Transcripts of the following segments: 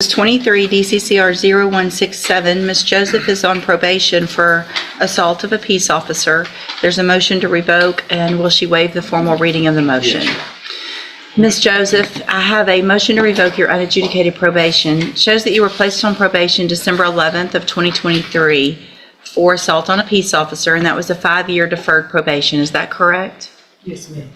23 DCCR 0167. Ms. Joseph is on probation for assault of a peace officer. There's a motion to revoke, and will she waive the formal reading of the motion? Yes. Ms. Joseph, I have a motion to revoke your unadjudicated probation. It shows that you were placed on probation December 11th of 2023 for assault on a peace officer, and that was a 5-year deferred probation. Is that correct? Yes, ma'am.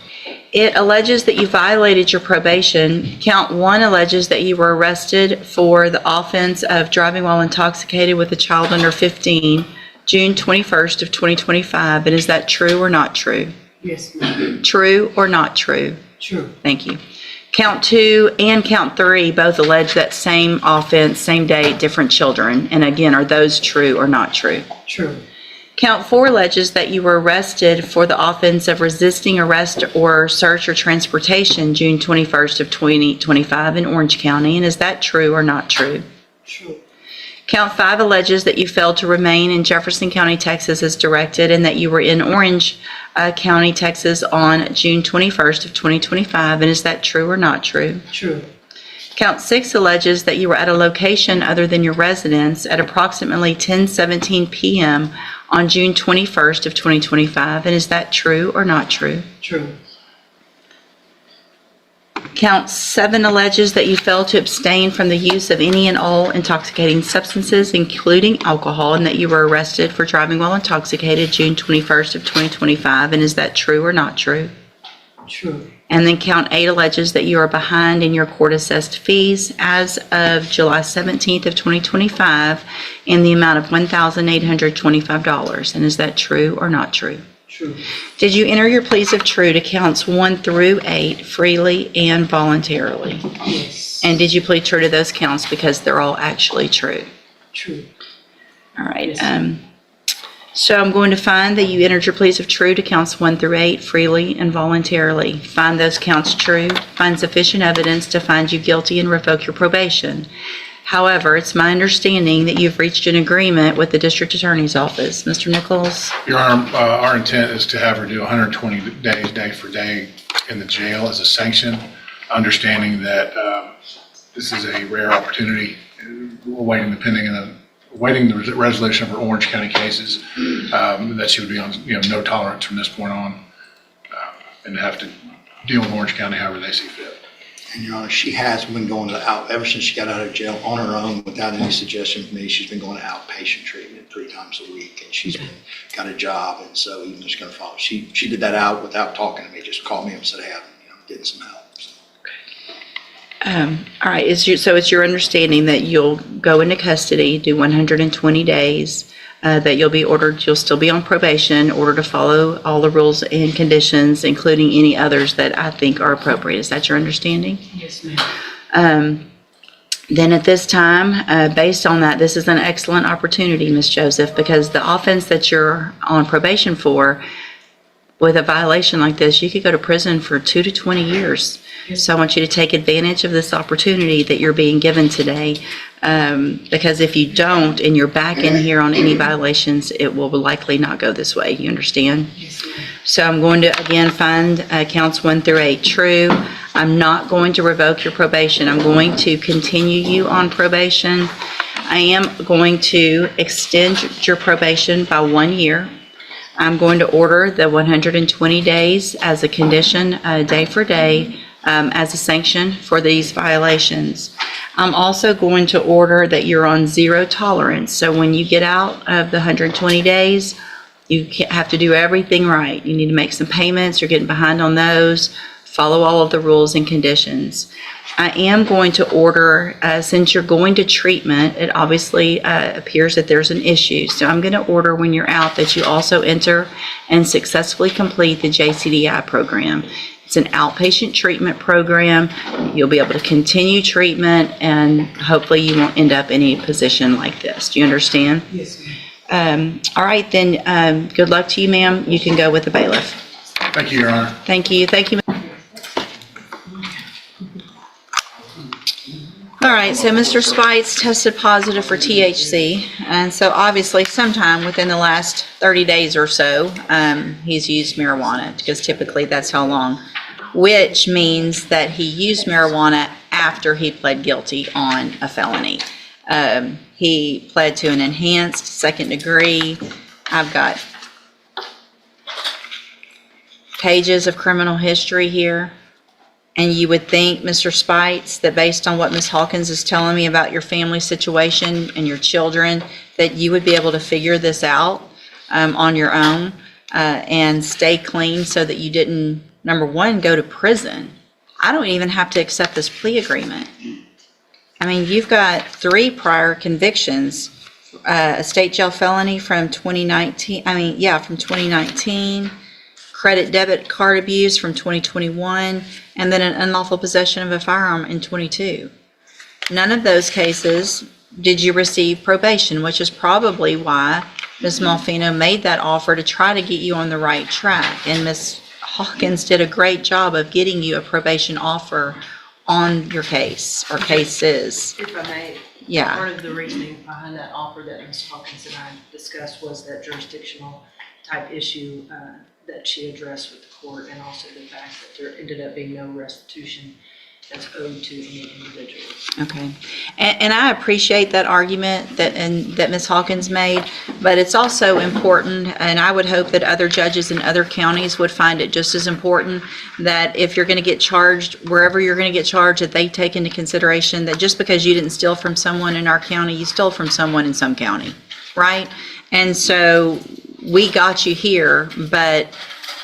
It alleges that you violated your probation. Count 1 alleges that you were arrested for the offense of driving while intoxicated with a child under 15, June 21st of 2025. And is that true or not true? Yes, ma'am. True or not true? True. Thank you. Count 2 and count 3 both allege that same offense, same date, different children. And again, are those true or not true? True. Count 4 alleges that you were arrested for the offense of resisting arrest or search or transportation June 21st of 2025 in Orange County. And is that true or not true? True. Count 5 alleges that you failed to remain in Jefferson County, Texas as directed, and that you were in Orange County, Texas on June 21st of 2025. And is that true or not true? True. Count 6 alleges that you were at a location other than your residence at approximately 10:17 p.m. on June 21st of 2025. And is that true or not true? True. Count 7 alleges that you failed to abstain from the use of any and all intoxicating substances, including alcohol, and that you were arrested for driving while intoxicated June 21st of 2025. And is that true or not true? True. And then count 8 alleges that you are behind in your court-assessed fees as of July 17th of 2025 in the amount of $1,825. And is that true or not true? True. Did you enter your pleas of true to counts 1 through 8 freely and voluntarily? Yes. And did you plead true to those counts because they're all actually true? True. All right. Yes. So I'm going to find that you entered your pleas of true to counts 1 through 8 freely and voluntarily. Find those counts true. Find sufficient evidence to find you guilty and revoke your probation. However, it's my understanding that you've reached an agreement with the District Attorney's Office. Mr. Nichols? Your Honor, our intent is to have her do 120 days, day for day, in the jail as a sanction, understanding that this is a rare opportunity. We're awaiting the resolution of her Orange County cases, that she would be on, no tolerance from this point on, and have to deal with Orange County however they see fit. And Your Honor, she has been going ever since she got out of jail on her own without any suggestion from me. She's been going to outpatient treatment 3 times a week, and she's got a job, and so even just going to follow. She did that out without talking to me. Just called me and said, "Hey, I'm getting some help." So. All right. So it's your understanding that you'll go into custody, do 120 days, that you'll still be on probation, ordered to follow all the rules and conditions, including any others that I think are appropriate. Is that your understanding? Yes, ma'am. Then at this time, based on that, this is an excellent opportunity, Ms. Joseph, because the offense that you're on probation for, with a violation like this, you could go to prison for 2 to 20 years. So I want you to take advantage of this opportunity that you're being given today, because if you don't and you're back in here on any violations, it will likely not go this way. You understand? Yes, ma'am. So I'm going to, again, find counts 1 through 8 true. I'm not going to revoke your probation. I'm going to continue you on probation. I am going to extend your probation by 1 year. I'm going to order the 120 days as a condition, day for day, as a sanction for these violations. I'm also going to order that you're on 0 tolerance. So when you get out of the 120 days, you have to do everything right. You need to make some payments. You're getting behind on those. Follow all of the rules and conditions. I am going to order, since you're going to treatment, it obviously appears that there's an issue. So I'm going to order when you're out that you also enter and successfully complete the JCDI program. It's an outpatient treatment program. You'll be able to continue treatment, and hopefully you won't end up in a position like this. Do you understand? Yes, ma'am. All right, then good luck to you, ma'am. You can go with the bailiff. Thank you, Your Honor. Thank you. Thank you. All right, so Mr. Spites tested positive for THC, and so obviously sometime within the last 30 days or so, he's used marijuana, because typically that's how long, which means that he used marijuana after he pled guilty on a felony. He pled to an enhanced second degree. I've got pages of criminal history here. And you would think, Mr. Spites, that based on what Ms. Hawkins is telling me about your family situation and your children, that you would be able to figure this out on your own and stay clean so that you didn't, number one, go to prison. I don't even have to accept this plea agreement. I mean, you've got 3 prior convictions, a state jail felony from 2019, from 2019, credit debit card abuse from 2021, and then an unlawful possession of a firearm in 22. None of those cases did you receive probation, which is probably why Ms. Malfino made that offer to try to get you on the right track. And Ms. Hawkins did a great job of getting you a probation offer on your case or cases. If I may, Yeah. part of the reasoning behind that offer that Ms. Hawkins and I discussed was that jurisdictional type issue that she addressed with the court, and also the fact that there ended up being no restitution that's owed to any individual. Okay. And I appreciate that argument that Ms. Hawkins made, but it's also important, and I would hope that other judges in other counties would find it just as important, that if you're going to get charged, wherever you're going to get charged, that they take into consideration that just because you didn't steal from someone in our county, you stole from someone in some county, right? And so we got you here, but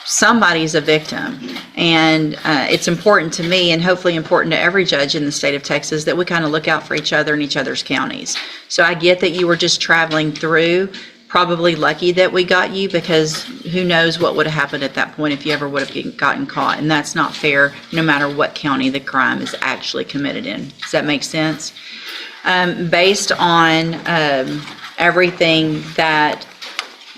somebody's a victim. And it's important to me, and hopefully important to every judge in the state of Texas, that we kind of look out for each other in each other's counties. So I get that you were just traveling through, probably lucky that we got you, because who knows what would have happened at that point if you ever would have gotten caught. And that's not fair, no matter what county the crime is actually committed in. Does that make sense? Based on everything that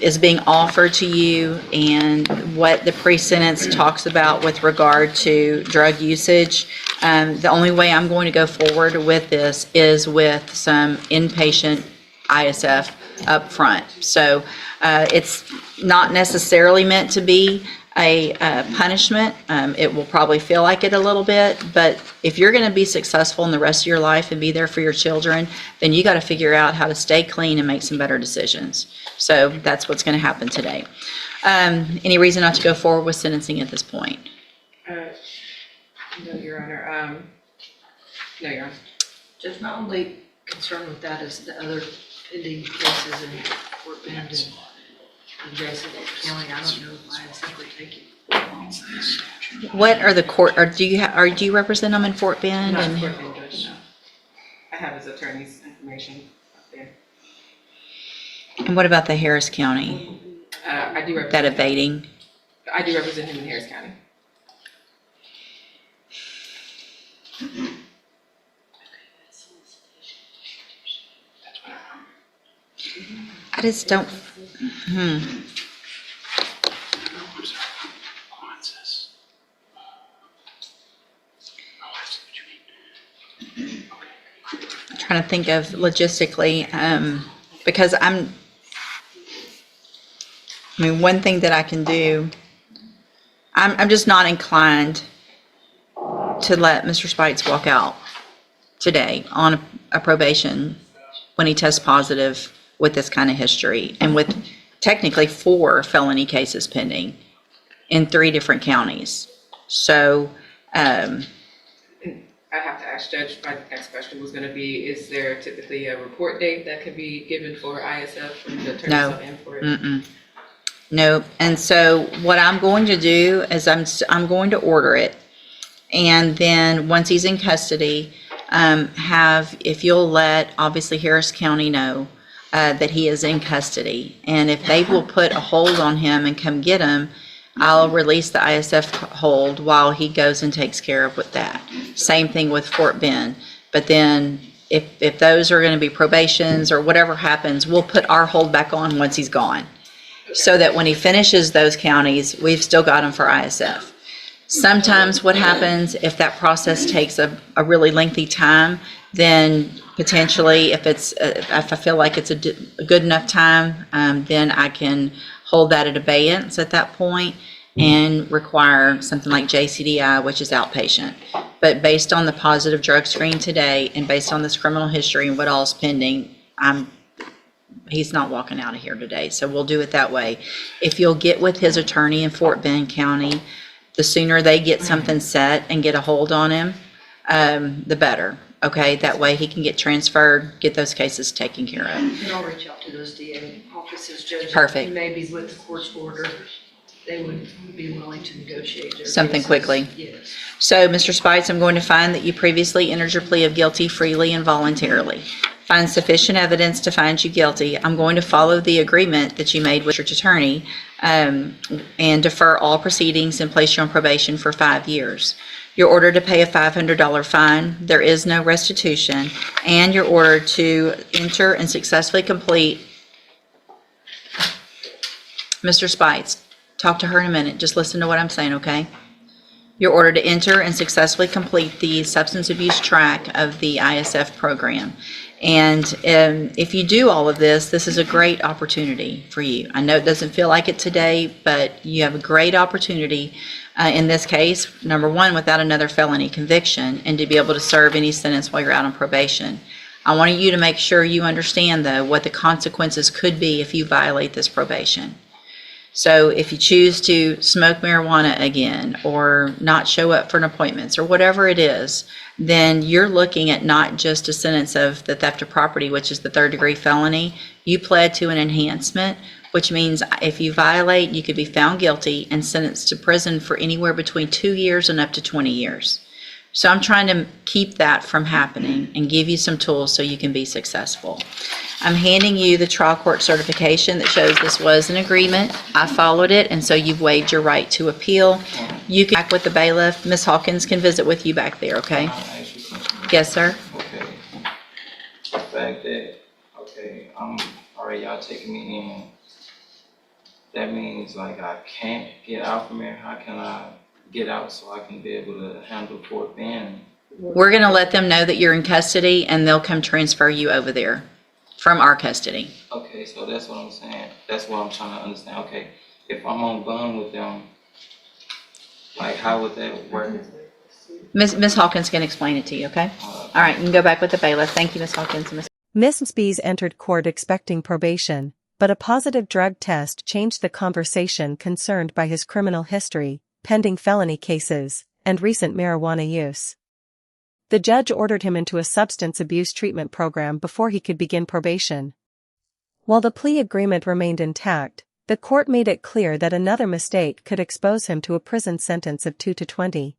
is being offered to you and what the pre-sentence talks about with regard to drug usage, the only way I'm going to go forward with this is with some inpatient ISF up front. So it's not necessarily meant to be a punishment. It will probably feel like it a little bit, but if you're going to be successful in the rest of your life and be there for your children, then you got to figure out how to stay clean and make some better decisions. So that's what's going to happen today. Any reason not to go forward with sentencing at this point? No, Your Honor. No, Your Honor. Just my only concern with that is the other pending cases in Fort Bend and Jackson County. I don't know if I simply take it. What are the court, or do you represent them in Fort Bend? Not And Fort Bend, Judge, no. I have his attorney's information up there. and what about the Harris County, I do represent that him. evading? I do represent him in Harris County. I just don't, I'm trying to think of logistically, because one thing that I can do, I'm just not inclined to let Mr. Spites walk out today on a probation when he tests positive with this kind of history and with technically 4 felony cases pending in 3 different counties. So, I have to ask Judge, my next question was going to be, is there typically a report date that could be given for ISF for the attorneys No. of for it? no. And so what I'm going to do is I'm going to order it. And then once he's in custody, if you'll let obviously Harris County know that he is in custody. And if they will put a hold on him and come get him, I'll release the ISF hold while he goes and takes care of with that. Same thing with Fort Bend. But then if those are going to be probations or whatever happens, we'll put our hold back on once he's gone. So that when he finishes those counties, we've still got him for ISF. Sometimes what happens if that process takes a really lengthy time, then potentially if I feel like it's a good enough time, then I can hold that at abeyance at that point and require something like JCDI, which is outpatient. But based on the positive drug screen today and based on this criminal history and what all's pending, he's not walking out of here today. So we'll do it that way. If you'll get with his attorney in Fort Bend County, the sooner they get something set and get a hold on him, the better. Okay, that way he can get transferred, get those cases taken care of. And I'll reach out to those DA offices, judges. Perfect. Maybe with the court's order, they would be willing to negotiate their Something cases. quickly. Yes. So, Mr. Spites, I'm going to find that you previously entered your plea of guilty freely and voluntarily. Find sufficient evidence to find you guilty. I'm going to follow the agreement that you made with your attorney and defer all proceedings and place you on probation for 5 years. You're ordered to pay a $500 fine. There is no restitution. And you're ordered to enter and successfully complete. Mr. Spites, talk to her in a minute. Just listen to what I'm saying, okay? You're ordered to enter and successfully complete the substance abuse track of the ISF program. And if you do all of this, this is a great opportunity for you. I know it doesn't feel like it today, but you have a great opportunity in this case, number one, without another felony conviction, and to be able to serve any sentence while you're out on probation. I want you to make sure you understand, though, what the consequences could be if you violate this probation. So if you choose to smoke marijuana again or not show up for an appointments or whatever it is, then you're looking at not just a sentence of the theft of property, which is the 3rd-degree felony. You pled to an enhancement, which means if you violate, you could be found guilty and sentenced to prison for anywhere between 2 years and up to 20 years. So I'm trying to keep that from happening and give you some tools so you can be successful. I'm handing you the trial court certification that shows this was an agreement. I followed it, and so you've waived your right to appeal. You can back with the bailiff. Ms. Hawkins can visit with you back there, okay? Can I ask you a question? Yes, sir. Okay. The fact that, all right, y'all taking me in, that means like I can't get out from here. How can I get out so I can be able to handle Fort Bend? We're going to let them know that you're in custody, and they'll come transfer you over there from our custody. Okay, so that's what I'm saying. That's what I'm trying to understand. Okay, if I'm on bond with them, like how would that work? Ms. Hawkins can explain it to you, okay? All right, you can go back with the bailiff. Thank you, Ms. Hawkins. Ms. Spies entered court expecting probation, but a positive drug test changed the conversation concerned by his criminal history, pending felony cases, and recent marijuana use. The judge ordered him into a substance abuse treatment program before he could begin probation. While the plea agreement remained intact, the court made it clear that another mistake could expose him to a prison sentence of 2 to 20.